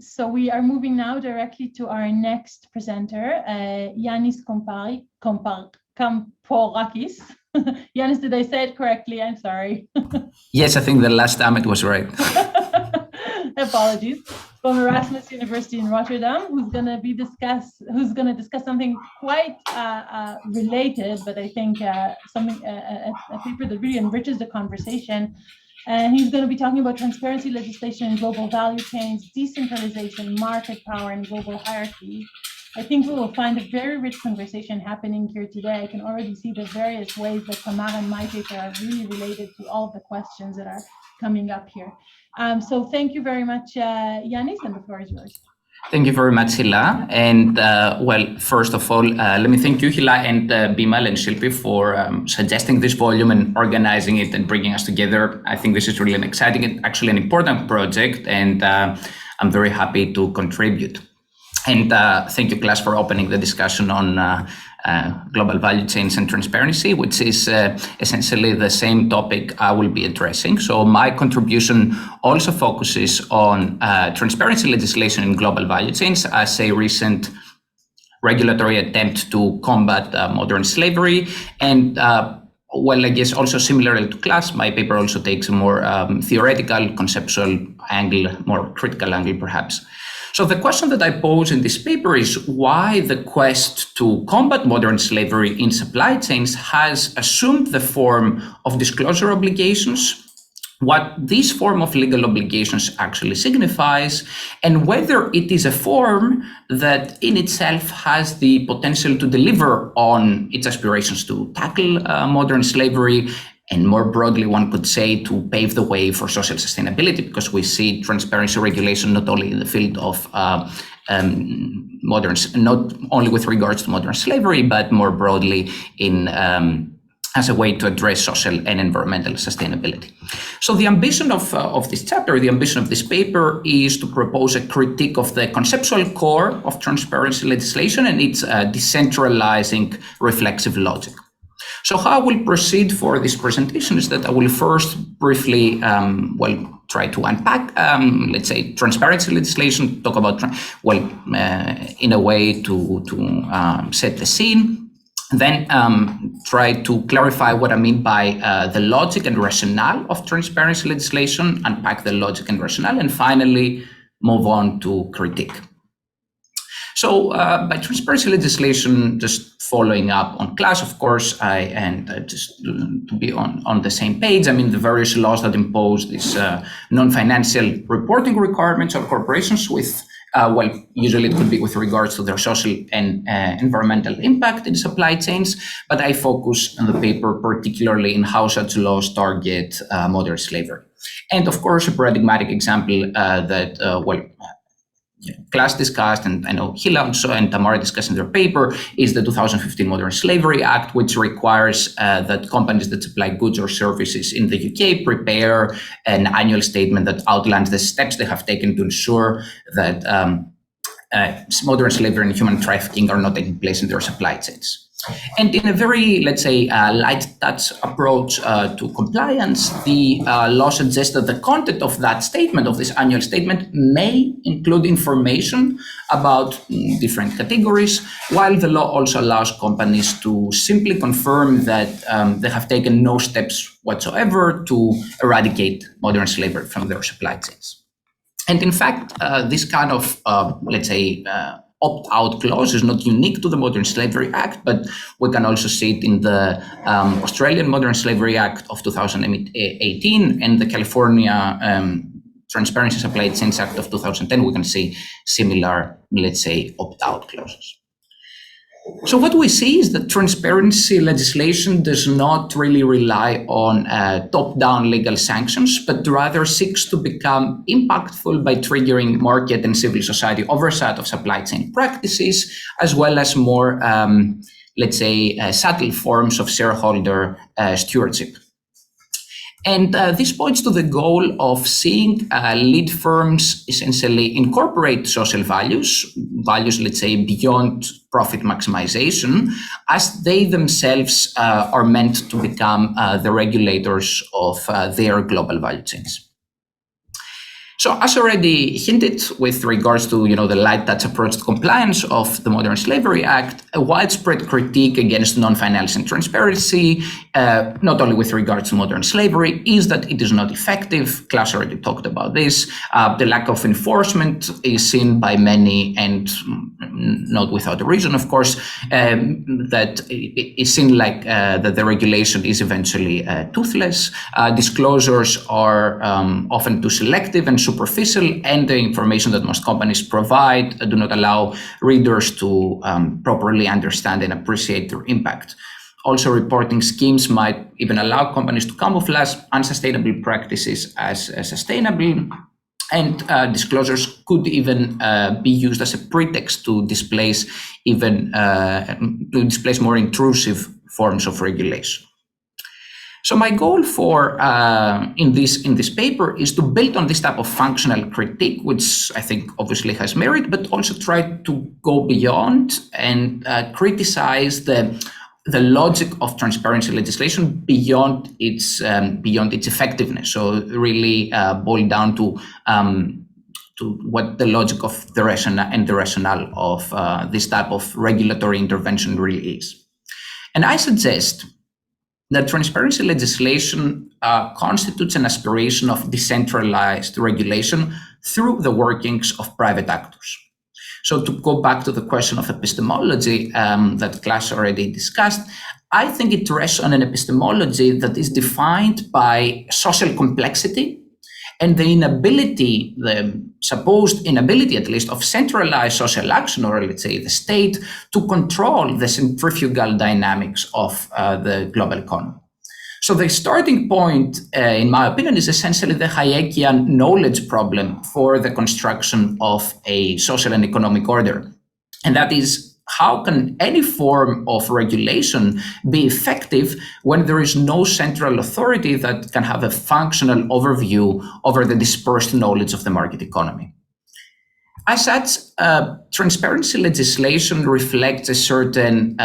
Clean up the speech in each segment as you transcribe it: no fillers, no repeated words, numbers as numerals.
So we are moving now directly to our next presenter, Ioannis Kampourakis. Ioannis, did I say it correctly? I'm sorry. Yes, I think the last time it was right. Apologies. From Erasmus University in Rotterdam, who's going to discuss something quite related, but I think a paper that really enriches the conversation. And he's going to be talking about transparency legislation in global value chains, decentralization, market power, and global hierarchies. I think we will find a very rich conversation happening here today. I can already see the various ways that Tamara and my paper are really related to all of the questions that are coming up here. So thank you very much, Ioannis, and the floor is yours. Thank you very much, Hila. And well, first of all, let me thank you, Hila, and Bimal and Shilpi for suggesting this volume and organizing it and bringing us together. I think this is really an exciting and actually an important project, and I'm very happy to contribute. And thank you, Klaas, for opening the discussion on global value chains and transparency, which is essentially the same topic I will be addressing. So my contribution also focuses on transparency legislation in global value chains as a recent regulatory attempt to combat modern slavery. And well, I guess also similarly to Klaas, my paper also takes a more theoretical, conceptual angle, more critical angle perhaps. So the question that I pose in this paper is why the quest to combat modern slavery in supply chains has assumed the form of disclosure obligations, what this form of legal obligations actually signifies, and whether it is a form that in itself has the potential to deliver on its aspirations to tackle modern slavery. And more broadly, one could say to pave the way for social sustainability, because we see transparency regulation not only in the field of not only with regards to modern slavery, but more broadly in as a way to address social and environmental sustainability. So the ambition of this chapter, the ambition of this paper, is to propose a critique of the conceptual core of transparency legislation and its decentralizing reflexive logic. So how I will proceed for this presentation is that I will first briefly, try to unpack, let's say, transparency legislation, talk about, in a way to set the scene, then try to clarify what I mean by the logic and rationale of transparency legislation, unpack the logic and rationale, and finally move on to critique. So by transparency legislation, just following up on Klaas, of course, just to be on the same page, I mean, the various laws that impose these non-financial reporting requirements on corporations with, usually it could be with regards to their social and environmental impact in supply chains, but I focus on the paper particularly in how such laws target modern slavery. And of course, a paradigmatic example Klaas discussed, and I know Hila also and Tamara discussed in their paper, is the 2015 Modern Slavery Act, which requires that companies that supply goods or services in the UK prepare an annual statement that outlines the steps they have taken to ensure that modern slavery and human trafficking are not taking place in their supply chains. And in a very, let's say, light touch approach to compliance, the law suggests that the content of that statement, of this annual statement, may include information about different categories, while the law also allows companies to simply confirm that they have taken no steps whatsoever to eradicate modern slavery from their supply chains. And in fact, this kind of, opt-out clause is not unique to the Modern Slavery Act, but we can also see it in the Australian Modern Slavery Act of 2018 and the California Transparency Supply Chains Act of 2010. We can see similar, let's say, opt-out clauses. So what we see is that transparency legislation does not really rely on top-down legal sanctions, but rather seeks to become impactful by triggering market and civil society oversight of supply chain practices, as well as more, subtle forms of shareholder stewardship. And this points to the goal of seeing lead firms essentially incorporate social values, let's say, beyond profit maximization, as they themselves are meant to become the regulators of their global value chains. So as already hinted with regards to the light touch approach to compliance of the Modern Slavery Act, a widespread critique against non-financing transparency, not only with regards to modern slavery, is that it is not effective. Klaas already talked about this. The lack of enforcement is seen by many, and not without a reason, of course, that it is seen like that the regulation is eventually toothless. Disclosures are often too selective and superficial, and the information that most companies provide do not allow readers to properly understand and appreciate their impact. Also, reporting schemes might even allow companies to camouflage unsustainable practices as sustainable, and disclosures could even be used as a pretext to displace more intrusive forms of regulation. So my goal for in this paper is to build on this type of functional critique, which I think obviously has merit, but also try to go beyond and criticize the logic of transparency legislation beyond its effectiveness. So really boil down to what the logic of the rationale of this type of regulatory intervention really is. And I suggest that transparency legislation constitutes an aspiration of decentralized regulation through the workings of private actors. So to go back to the question of epistemology that Klaas already discussed, I think it rests on an epistemology that is defined by social complexity and the supposed inability, at least, of centralized social action, or let's say the state, to control the centrifugal dynamics of the global economy. So the starting point, in my opinion, is essentially the Hayekian knowledge problem for the construction of a social and economic order. And that is, how can any form of regulation be effective when there is no central authority that can have a functional overview over the dispersed knowledge of the market economy? As such, transparency legislation reflects a certain,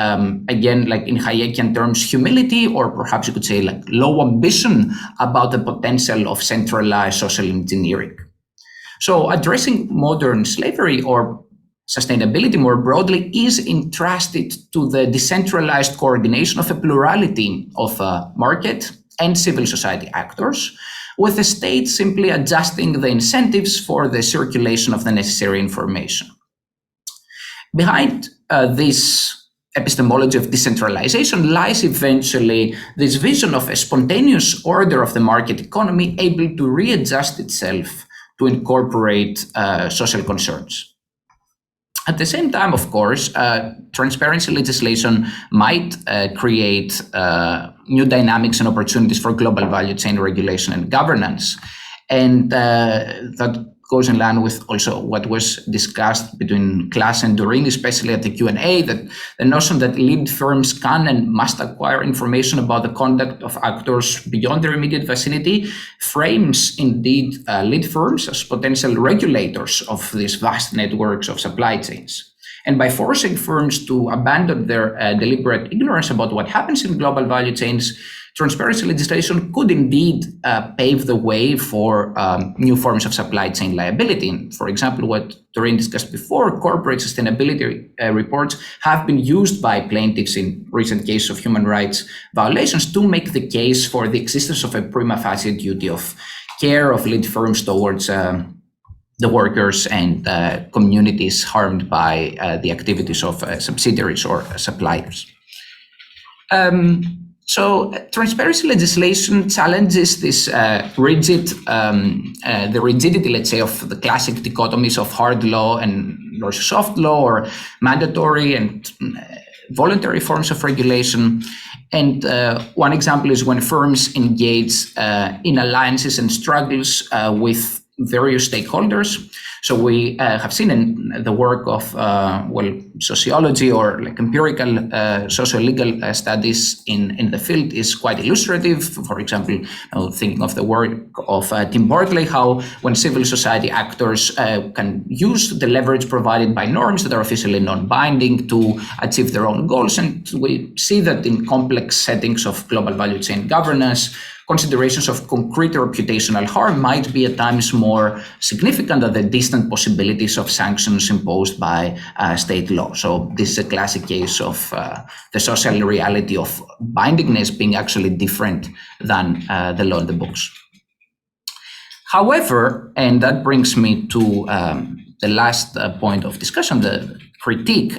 again, like in Hayekian terms, humility, or perhaps you could say like low ambition about the potential of centralized social engineering. So addressing modern slavery or sustainability more broadly is entrusted to the decentralized coordination of a plurality of market and civil society actors, with the state simply adjusting the incentives for the circulation of the necessary information. Behind this epistemology of decentralization lies eventually this vision of a spontaneous order of the market economy able to readjust itself to incorporate social concerns. At the same time, of course, transparency legislation might create new dynamics and opportunities for global value chain regulation and governance. And that goes in line with also what was discussed between Klaas and Doreen, especially at the Q&A, that the notion that lead firms can and must acquire information about the conduct of actors beyond their immediate vicinity frames indeed lead firms as potential regulators of these vast networks of supply chains. And by forcing firms to abandon their deliberate ignorance about what happens in global value chains, transparency legislation could indeed pave the way for new forms of supply chain liability. For example, what Doreen discussed before, corporate sustainability reports have been used by plaintiffs in recent cases of human rights violations to make the case for the existence of a prima facie duty of care of lead firms towards the workers and communities harmed by the activities of subsidiaries or suppliers. So transparency legislation challenges this rigidity, let's say, of the classic dichotomies of hard law and soft law, or mandatory and voluntary forms of regulation. And one example is when firms engage in alliances and struggles with various stakeholders. So we have seen in the work of sociology or like empirical socio-legal studies in the field is quite illustrative. For example, thinking of the work of Tim Bartley, how when civil society actors can use the leverage provided by norms that are officially non-binding to achieve their own goals. And we see that in complex settings of global value chain governance, considerations of concrete reputational harm might be at times more significant than the distant possibilities of sanctions imposed by state law. So this is a classic case of the social reality of bindingness being actually different than the law in the books. However, and that brings me to the last point of discussion, the critique,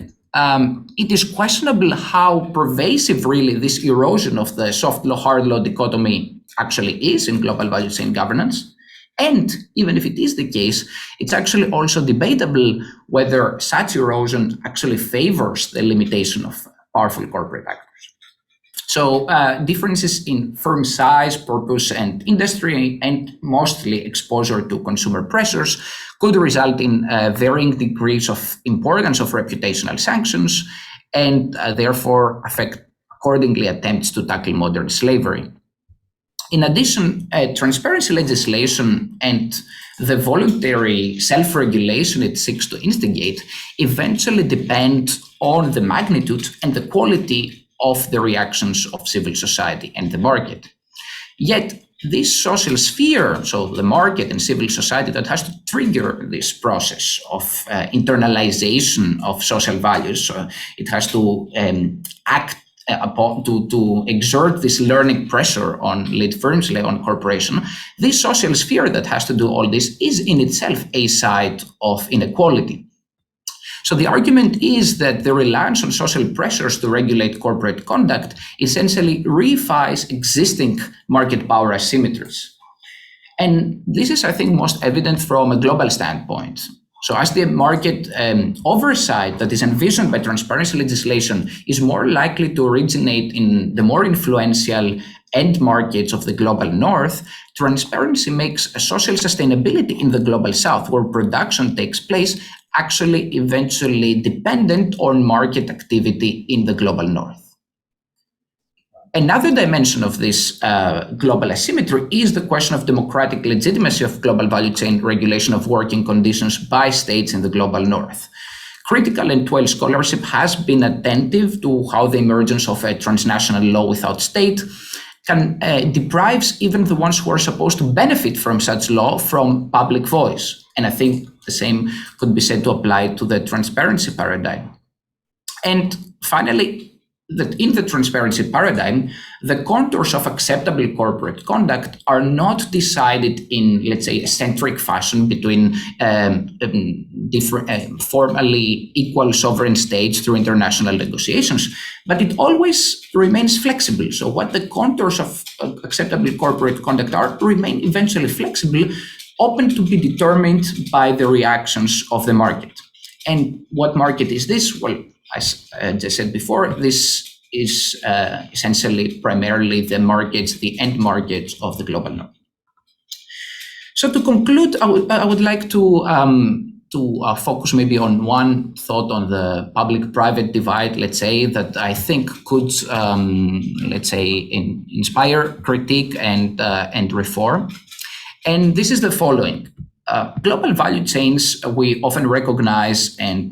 it is questionable how pervasive really this erosion of the soft law, hard law dichotomy actually is in global value chain governance. And even if it is the case, it's actually also debatable whether such erosion actually favors the limitation of powerful corporate actors. So differences in firm size, purpose, and industry, and mostly exposure to consumer pressures could result in varying degrees of importance of reputational sanctions, and therefore affect accordingly attempts to tackle modern slavery. In addition, transparency legislation and the voluntary self-regulation it seeks to instigate eventually depend on the magnitude and the quality of the reactions of civil society and the market. Yet this social sphere, so the market and civil society, that has to trigger this process of internalization of social values, it has to act upon to exert this learning pressure on lead firms, on corporation. This social sphere that has to do all this is in itself a side of inequality. So the argument is that the reliance on social pressures to regulate corporate conduct essentially reifies existing market power asymmetries. And this is, I think, most evident from a global standpoint. So as the market oversight that is envisioned by transparency legislation is more likely to originate in the more influential end markets of the global north, transparency makes a social sustainability in the global south, where production takes place, actually eventually dependent on market activity in the global north. Another dimension of this global asymmetry is the question of democratic legitimacy of global value chain regulation of working conditions by states in the global north. Critical and 12 scholarship has been attentive to how the emergence of a transnational law without state can deprives even the ones who are supposed to benefit from such law from public voice. And I think the same could be said to apply to the transparency paradigm. And finally, that in the transparency paradigm, the contours of acceptable corporate conduct are not decided in, let's say, a centric fashion between different formally equal sovereign states through international negotiations, but it always remains flexible. So what the contours of acceptable corporate conduct are remain eventually flexible, open to be determined by the reactions of the market. And what market is this? Well, as I just said before, this is essentially primarily the markets, the end markets of the global north. So to conclude, I would like to focus maybe on one thought on the public-private divide, let's say, that I think could, let's say, inspire critique and reform. And this is the following. Global value chains, we often recognize, and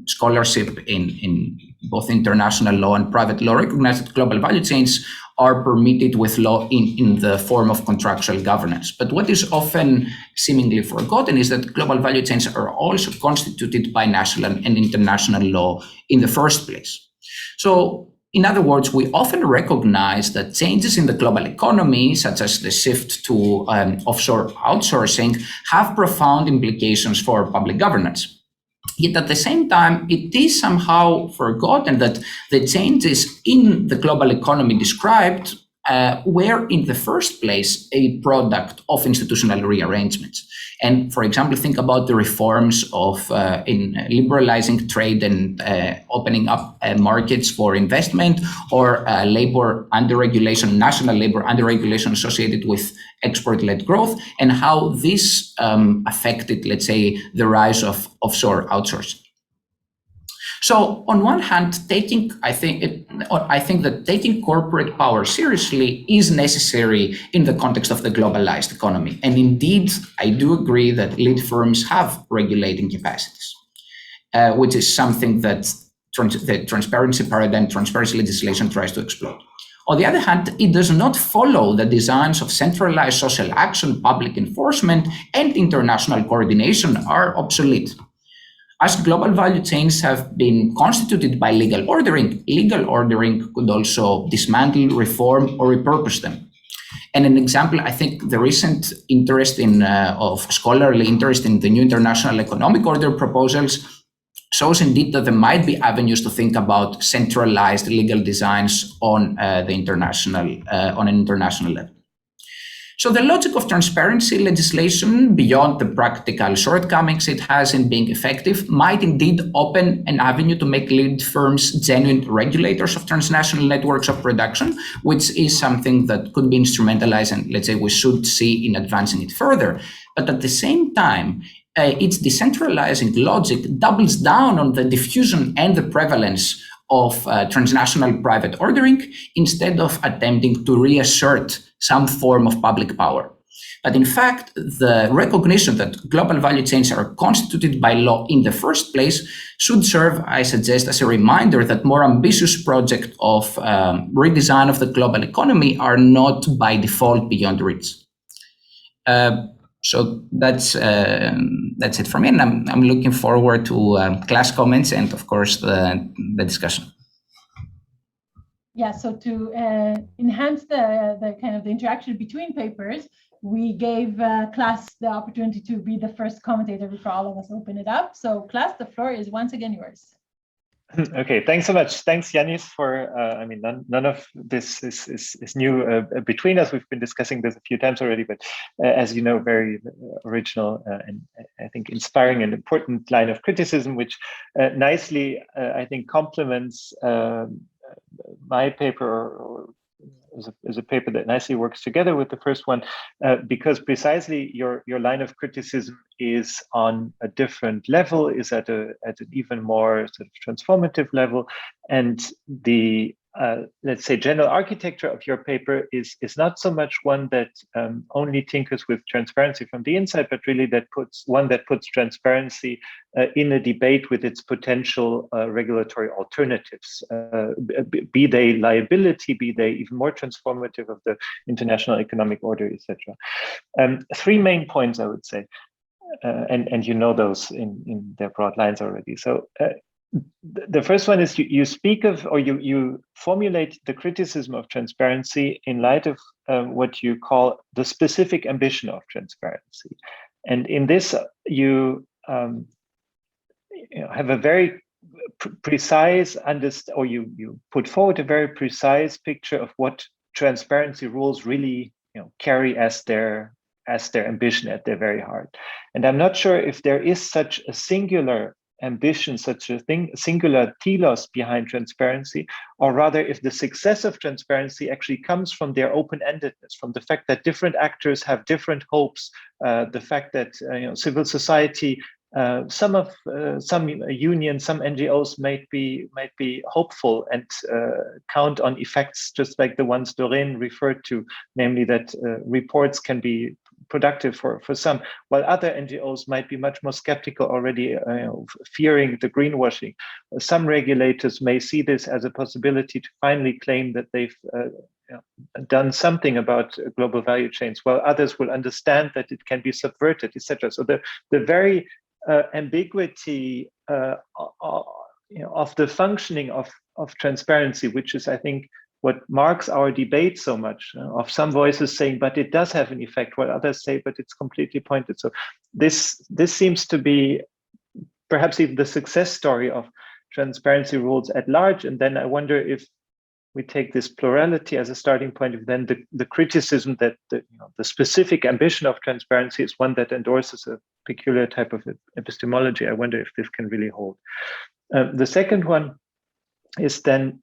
scholarship in both international law and private law recognize that global value chains are permitted with law in the form of contractual governance. But what is often seemingly forgotten is that global value chains are also constituted by national and international law in the first place. So, in other words, we often recognize that changes in the global economy, such as the shift to offshore outsourcing, have profound implications for public governance. Yet at the same time, it is somehow forgotten that the changes in the global economy described were in the first place a product of institutional rearrangements. And for example, think about the reforms of in liberalizing trade and opening up markets for investment, or labor under regulation, national labor under regulation associated with export-led growth, and how this affected, let's say, the rise of offshore outsourcing. So on one hand, I think that taking corporate power seriously is necessary in the context of the globalized economy. And indeed, I do agree that lead firms have regulating capacities, which is something that the transparency paradigm, transparency legislation tries to exploit. On the other hand, it does not follow the designs of centralized social action, public enforcement, and international coordination are obsolete. As global value chains have been constituted by legal ordering could also dismantle, reform, or repurpose them. And an example, I think the recent interest of scholarly interest in the new international economic order proposals shows indeed that there might be avenues to think about centralized legal designs on an international level. So the logic of transparency legislation, beyond the practical shortcomings it has in being effective, might indeed open an avenue to make lead firms genuine regulators of transnational networks of production, which is something that could be instrumentalized, and let's say we should see in advancing it further. But at the same time, its decentralizing logic doubles down on the diffusion and the prevalence of transnational private ordering instead of attempting to reassert some form of public power. But in fact, the recognition that global value chains are constituted by law in the first place should serve, I suggest, as a reminder that more ambitious projects of redesign of the global economy are not by default beyond reach. So that's it for me, and I'm looking forward to Klaas comments and, of course, the discussion. Yeah, so to enhance the kind of the interaction between papers, we gave Klaas the opportunity to be the first commentator before all of us open it up. So Klaas, the floor is once again yours. Okay, thanks so much. Thanks, Ioannis, for, I mean, none of this is new between us. We've been discussing this a few times already, but as you know, very original and I think inspiring and important line of criticism, which nicely, I think, complements my paper, or is a paper that nicely works together with the first one, because precisely your line of criticism is on a different level, is at an even more sort of transformative level, and the let's say general architecture of your paper is not so much one that only tinkers with transparency from the inside, but really that puts transparency in a debate with its potential regulatory alternatives, be they liability, be they even more transformative of the international economic order, etc. Three main points, I would say, and you know those in their broad lines already. So the first one is you speak of, or you formulate the criticism of transparency in light of what you call the specific ambition of transparency. And in this, you have a very precise or you put forward a very precise picture of what transparency rules really carry as their ambition at their very heart. And I'm not sure if there is such a singular ambition, such a thing, singular telos behind transparency, or rather if the success of transparency actually comes from their open-endedness, from the fact that different actors have different hopes, the fact that civil society, some unions, some NGOs might be hopeful and count on effects just like the ones Doreen referred to, namely that reports can be productive for some, while other NGOs might be much more skeptical already, fearing the greenwashing. Some regulators may see this as a possibility to finally claim that they've done something about global value chains, while others will understand that it can be subverted, etc. So the very ambiguity of the functioning of transparency, which is, I think, what marks our debate so much, of some voices saying, but it does have an effect, while others say, but it's completely pointed. So this seems to be perhaps even the success story of transparency rules at large. And then I wonder if we take this plurality as a starting point, if then the criticism that the specific ambition of transparency is one that endorses a peculiar type of epistemology. I wonder if this can really hold. The second one is then,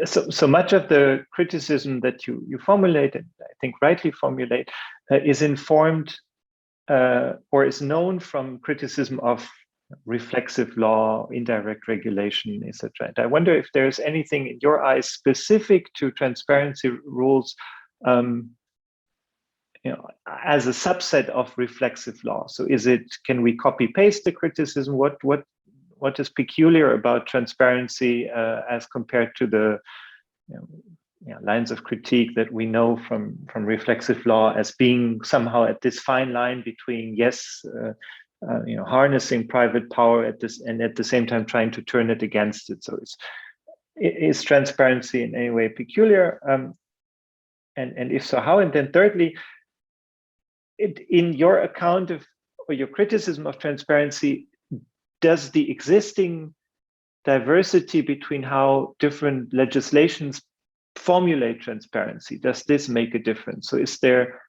so much of the criticism that you formulate, and I think rightly formulate, is informed or is known from criticism of reflexive law, indirect regulation, etc. And I wonder if there's anything in your eyes specific to transparency rules, as a subset of reflexive law. So can we copy paste the criticism? What is peculiar about transparency as compared to the lines of critique that we know from reflexive law as being somehow at this fine line between harnessing private power at the same time trying to turn it against it. So is transparency in any way peculiar? And if so, how? And then thirdly, in your account of, or your criticism of transparency, does the existing diversity between how different legislations formulate transparency, does this make a difference? So is there,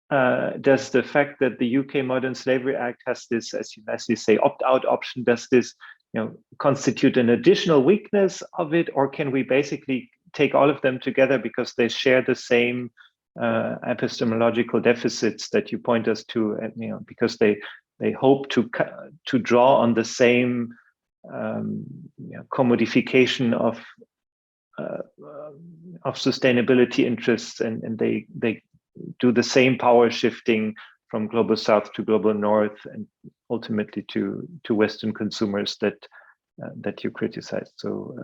does the fact that the UK Modern Slavery Act has this, as you say, opt-out option, does this constitute an additional weakness of it, or can we basically take all of them together because they share the same epistemological deficits that you point us to, and because they hope to draw on the same commodification of sustainability interests, and they do the same power shifting from global south to global north, and ultimately to Western consumers that you criticize. So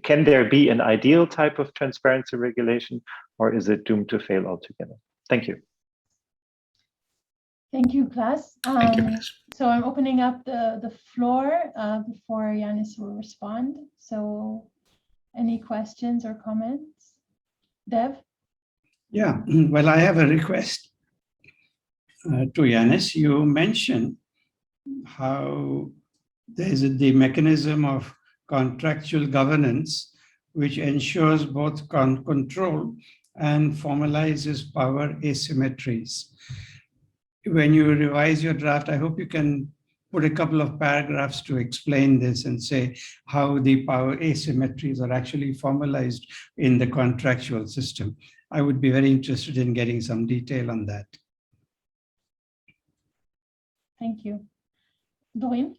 can there be an ideal type of transparency regulation, or is it doomed to fail altogether? Thank you. Thank you, Klaas. Thank you, Klaas. So I'm opening up the floor before Ioannis will respond. So any questions or comments? Dev? Yeah, well, I have a request to Ioannis. You mentioned how there is the mechanism of contractual governance, which ensures both control and formalizes power asymmetries. When you revise your draft, I hope you can put a couple of paragraphs to explain this and say how the power asymmetries are actually formalized in the contractual system. I would be very interested in getting some detail on that. Thank you. Doreen?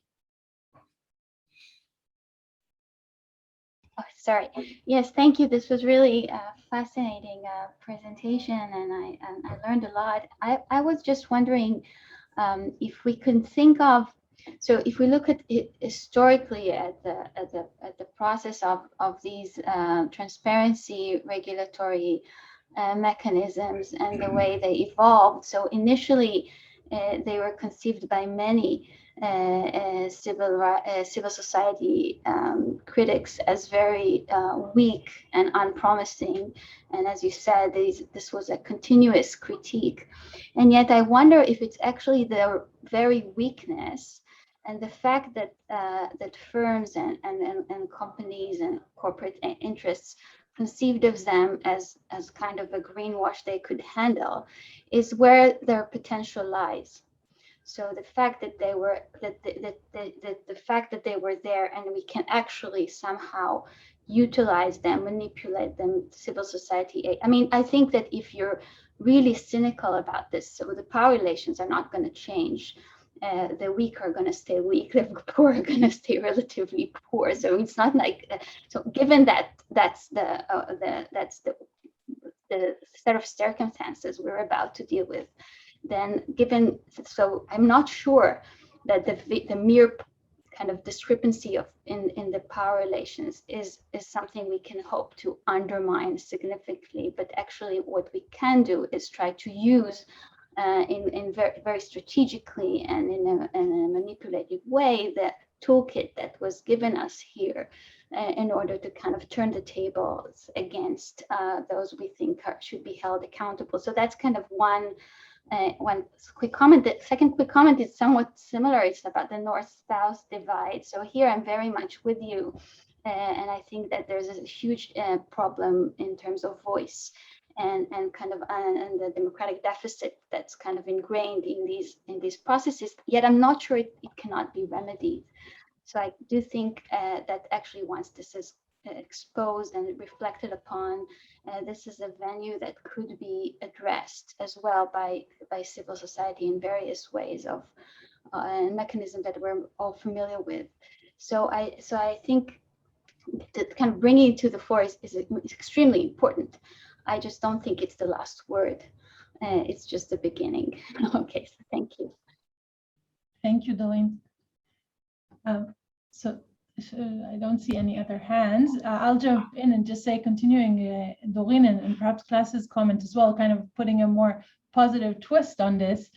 Oh, sorry. Yes, thank you. This was really a fascinating presentation, and I learned a lot. I was just wondering if we can think of, so if we look at it historically at the process of these transparency regulatory mechanisms and the way they evolved. So initially, they were conceived by many civil society critics as very weak and unpromising. And as you said, this was a continuous critique. And yet I wonder if it's actually their very weakness and the fact that that firms and companies and corporate interests conceived of them as kind of a greenwash they could handle is where their potential lies. So the fact that they were the fact that they were there, and we can actually somehow utilize them, manipulate them, civil society. I mean, I think that if you're really cynical about this, so the power relations are not going to change. The weak are going to stay weak. The poor are going to stay relatively poor. So it's not like so. Given that that's the set of circumstances we're about to deal with, then so I'm not sure that the mere kind of discrepancy in the power relations is something we can hope to undermine significantly. But actually, what we can do is try to use in very, very strategically and in a manipulative way the toolkit that was given us here in order to kind of turn the tables against those we think should be held accountable. So that's kind of one quick comment. The second quick comment is somewhat similar. It's about the North-South divide. So here I'm very much with you, and I think that there's a huge problem in terms of voice and kind of and the democratic deficit that's kind of ingrained in these processes. Yet I'm not sure it cannot be remedied. So I do think that actually once this is exposed and reflected upon, this is a venue that could be addressed as well by civil society in various ways of a mechanism that we're all familiar with. So I think that kind of bringing it to the fore is extremely important. I just don't think it's the last word. It's just the beginning. Okay, so thank you. Thank you, Doreen. So I don't see any other hands. I'll jump in and just say, continuing Doreen and perhaps Klaas's comment as well, kind of putting a more positive twist on this.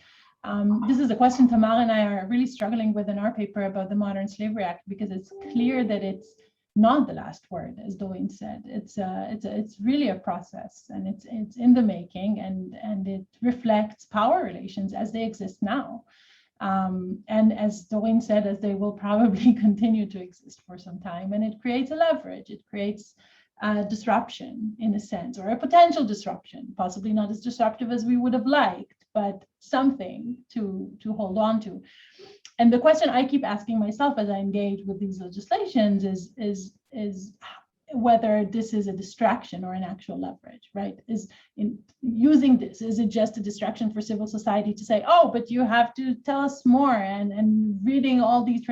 This is a question Tamar and I are really struggling with in our paper about the Modern Slavery Act, because it's clear that it's not the last word, as Doreen said. It's really a process, and it's in the making, and it reflects power relations as they exist now. And as Doreen said, as they will probably continue to exist for some time, and it creates a leverage, it creates a disruption in a sense, or a potential disruption, possibly not as disruptive as we would have liked, but something to hold on to. And the question I keep asking myself as I engage with these legislations is whether this is a distraction or an actual leverage, right? Is in using this, is it just a distraction for civil society to say, oh, but you have to tell us more, and reading all these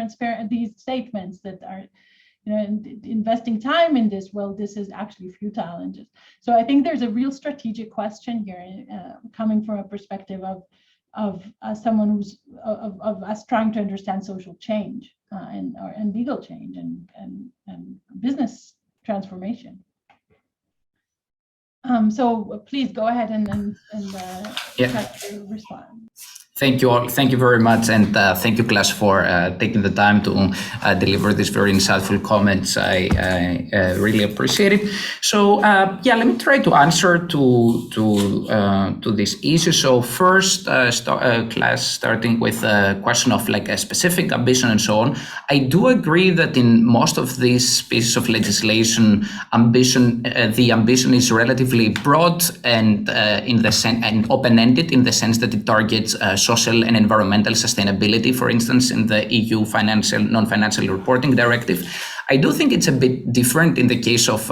these statements that are, you know, investing time in this, well, this is actually futile. And just, so I think there's a real strategic question here, coming from a perspective of someone who's of us trying to understand social change and legal change and business transformation. So please go ahead and try to respond. Thank you all. Thank you very much. And thank you, Klaas, for taking the time to deliver these very insightful comments. I really appreciate it. So yeah, let me try to answer to this issue. So first, Klaas, starting with a question of like a specific ambition and so on. I do agree that in most of these pieces of legislation, the ambition is relatively broad and and open-ended in the sense that it targets social and environmental sustainability, for instance, in the EU non-financial reporting directive. I do think it's a bit different in the case of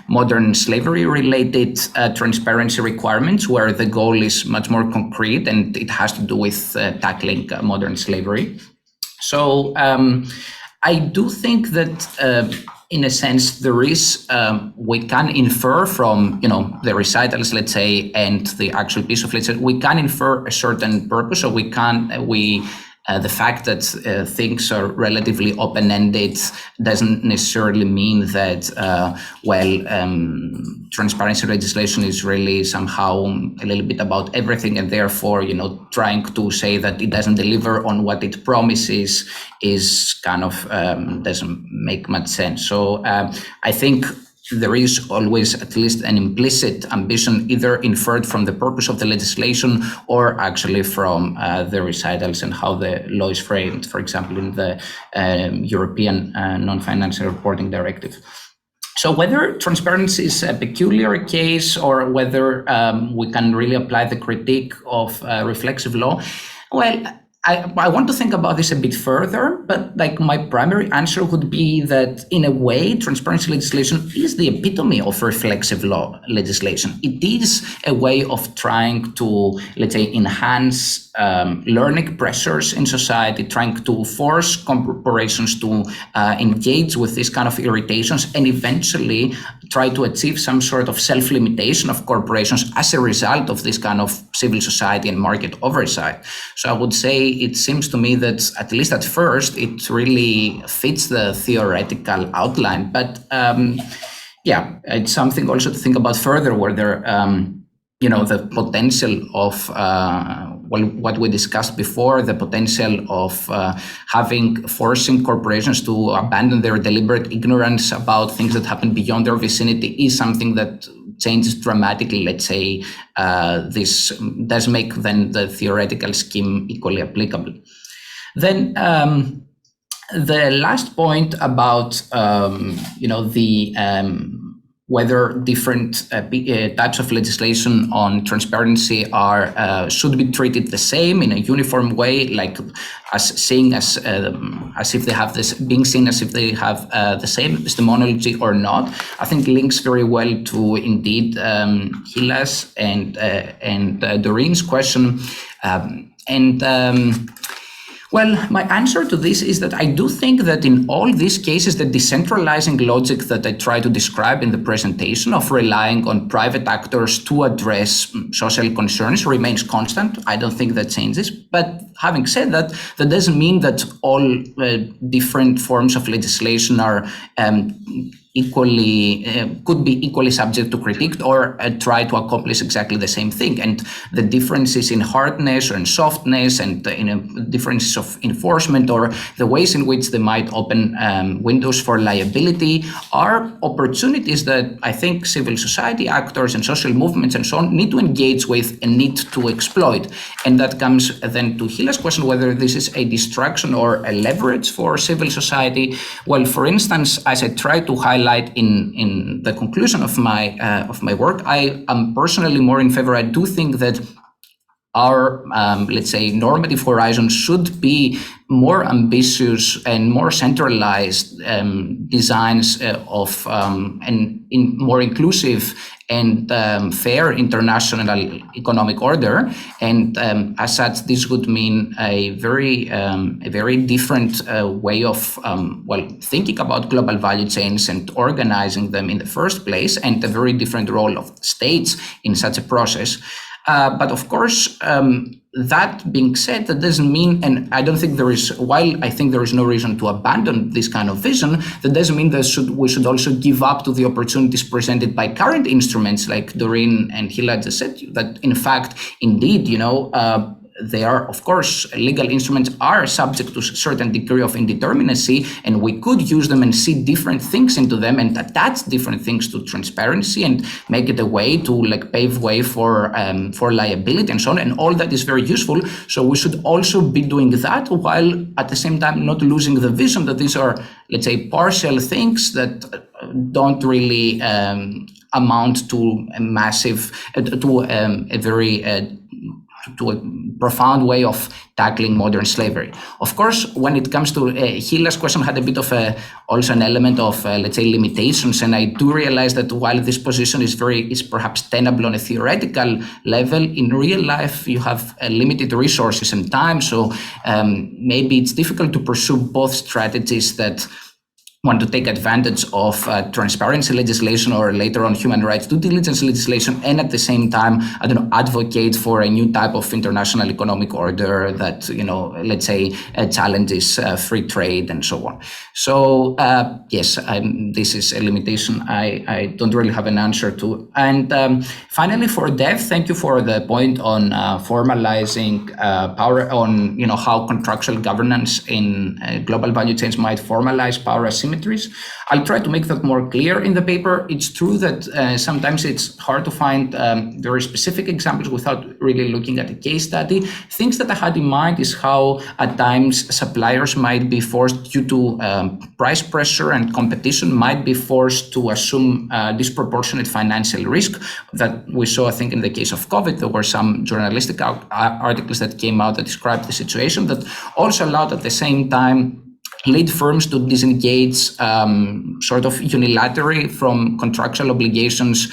modern slavery-related transparency requirements, where the goal is much more concrete and it has to do with tackling modern slavery. So I do think that in a sense, there is, we can infer from, you know, the recitals, let's say, and the actual piece of legislation, we can infer a certain purpose. So the fact that things are relatively open-ended doesn't necessarily mean that, transparency legislation is really somehow a little bit about everything, and therefore, you know, trying to say that it doesn't deliver on what it promises is kind of doesn't make much sense. So I think there is always at least an implicit ambition, either inferred from the purpose of the legislation or actually from the recitals and how the law is framed, for example, in the European non-financial reporting directive. So whether transparency is a peculiar case or whether we can really apply the critique of reflexive law, well, I want to think about this a bit further, but like my primary answer would be that in a way, transparency legislation is the epitome of reflexive law legislation. It is a way of trying to, let's say, enhance learning pressures in society, trying to force corporations to engage with these kind of irritations and eventually try to achieve some sort of self-limitation of corporations as a result of this kind of civil society and market oversight. So I would say it seems to me that, at least at first, it really fits the theoretical outline. But yeah, it's something also to think about further, whether you know, the potential of what we discussed before, the potential of forcing corporations to abandon their deliberate ignorance about things that happen beyond their vicinity is something that changes dramatically. Let's say this does make then the theoretical scheme equally applicable. Then the last point about you know, the whether different types of legislation on transparency are should be treated the same in a uniform way, like as if they have this, being seen as if they have the same epistemology or not. I think links very well to indeed Hila's and Doreen's question, well, my answer to this is that I do think that in all these cases, the decentralizing logic that I try to describe in the presentation of relying on private actors to address social concerns remains constant. I don't think that changes. But having said that, that doesn't mean that all different forms of legislation are equally could be equally subject to critique or try to accomplish exactly the same thing. And the differences in hardness or in softness and differences of enforcement or the ways in which they might open windows for liability are opportunities that I think civil society actors and social movements and so on need to engage with and need to exploit. And that comes then to Hila's question, whether this is a distraction or a leverage for civil society. Well, for instance, as I try to highlight in the conclusion of my work, I am personally more in favor. I do think that our, let's say, normative horizon should be more ambitious and more centralized designs of and in more inclusive and fair international economic order. And as such, this would mean a very different way of thinking about global value chains and organizing them in the first place, and a very different role of states in such a process. But of course, that being said, that doesn't mean, and I don't think there is, while I think there is no reason to abandon this kind of vision, that doesn't mean that we should also give up to the opportunities presented by current instruments like Doreen and Hila just said, that in fact, indeed, they are, of course, legal instruments are subject to a certain degree of indeterminacy, and we could use them and see different things into them and attach different things to transparency and make it a way to pave way for liability and so on. And all that is very useful. So we should also be doing that while at the same time not losing the vision that these are, let's say, partial things that don't really amount to a massive, to a profound way of tackling modern slavery. Of course, when it comes to Hila's question, had a bit of also an element of, let's say, limitations. And I do realize that while this position is perhaps tenable on a theoretical level, in real life, you have limited resources and time. So maybe it's difficult to pursue both strategies that want to take advantage of transparency legislation or later on human rights due diligence legislation, and at the same time, advocate for a new type of international economic order that, let's say, challenges free trade and so on. So yes, this is a limitation I don't really have an answer to. And finally, for Dev, thank you for the point on formalizing power, on how contractual governance in global value chains might formalize power asymmetries. I'll try to make that more clear in the paper. It's true that sometimes it's hard to find very specific examples without really looking at a case study. Things that I had in mind is how at times suppliers might be forced, due to price pressure and competition, might be forced to assume disproportionate financial risk that we saw, I think, in the case of COVID. There were some journalistic articles that came out that described the situation that also allowed at the same time lead firms to disengage sort of unilaterally from contractual obligations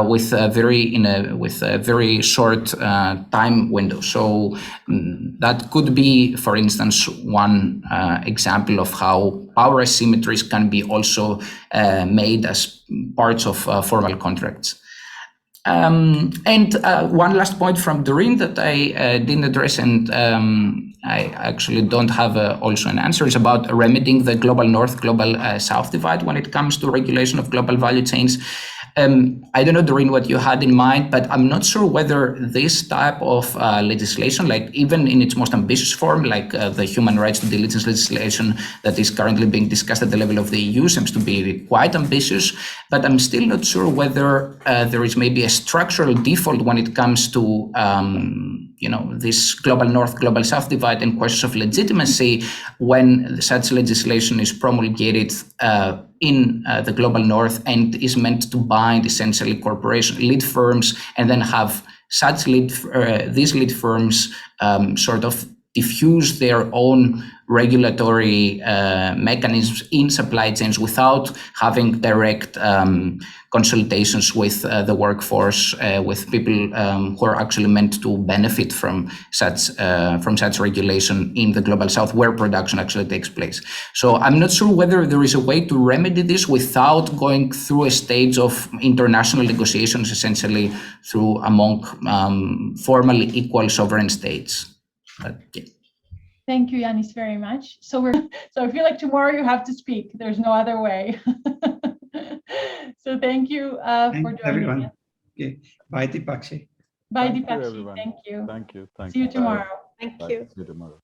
with a very short time window. So that could be, for instance, one example of how power asymmetries can be also made as parts of formal contracts. And one last point from Doreen that I didn't address, and I actually don't have also an answer, is about remedying the global north, global south divide when it comes to regulation of global value chains. I don't know, Doreen, what you had in mind, but I'm not sure whether this type of legislation, like even in its most ambitious form, like the human rights due diligence legislation that is currently being discussed at the level of the EU, seems to be quite ambitious, but I'm still not sure whether there is maybe a structural default when it comes to this global north, global south divide and questions of legitimacy when such legislation is promulgated in the global north and is meant to bind essentially lead firms, and then have such these lead firms sort of diffuse their own regulatory mechanisms in supply chains without having direct consultations with the workforce, with people who are actually meant to benefit from such regulation in the global south, where production actually takes place. So I'm not sure whether there is a way to remedy this without going through a stage of international negotiations, essentially through among formally equal sovereign states. But, yeah. Thank you, Ioannis, very much. So I feel like tomorrow you have to speak. There's no other way. So thank you for joining everyone. us. Okay. Bye, Dipakshe. Bye, Thank you, Dipakshe. everyone. Thank you. Thank you. Thank See you you. Bye. tomorrow. Thank Bye. you. See you tomorrow.